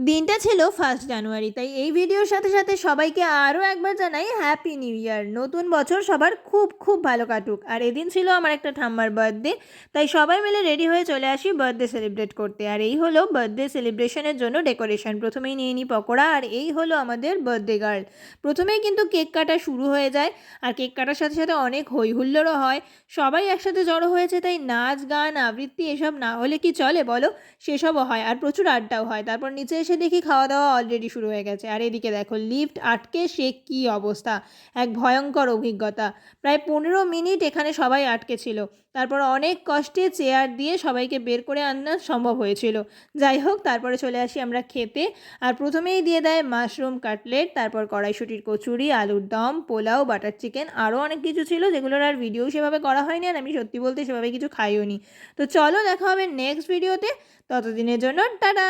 দিনটা ছিল 1 জানুয়ারি, তাই এই ভিডিওর সাথে সাথে সবাইকে আরও একবার জানাই হ্যাপি নিউ ইয়ার। নতুন বছর সবার খুব খুব ভালো কাটুক। আর এদিন ছিল আমার একটা ঠাম্মার বার্থডে, তাই সবাই মিলে রেডি হয়ে চলে আসি বার্থডে সেলিব্রেট করতে। আর এই হলো বার্থডে সেলিব্রেশনের জন্য ডেকোরেশন। প্রথমেই নিয়ে নিই পকোড়া, আর এই হলো আমাদের বার্থডে গার্ল। প্রথমেই কিন্তু কেক কাটা শুরু হয়ে যায়, আর কেক কাটার সাথে সাথে অনেক হই হুল্লোড়ও হয়। সবাই একসাথে জড়ো হয়েছে, তাই নাচ গান আবৃত্তি এসব না হলে কি চলে বলো। সেসবও হয় আর প্রচুর আড্ডাও হয়। তারপর নিচে এসে দেখি খাওয়া দাওয়া অলরেডি শুরু হয়ে গেছে। আর এদিকে দেখো লিফট আটকে সে কী অবস্থা, এক ভয়ঙ্কর অভিজ্ঞতা। প্রায় 15 মিনিট এখানে সবাই আটকে ছিল। তারপর অনেক কষ্টে চেয়ার দিয়ে সবাইকে বের করে আনা সম্ভব হয়েছিল। যাই হোক, তারপরে চলে আসি আমরা খেতে। আর প্রথমেই দিয়ে দেয় মাশরুম কাটলেট, তারপর কড়াইশুঁটির কচুরি, আলুর দম, পোলাও, বাটার চিকেন, আরও অনেক কিছু ছিল যেগুলোর আর ভিডিও সেভাবে করা হয়নি, আর আমি সত্যি বলতে সেভাবে কিছু খাইও নি। তো চলো দেখা হবে নেক্সট ভিডিওতে। ততদিনের জন্য টাটা।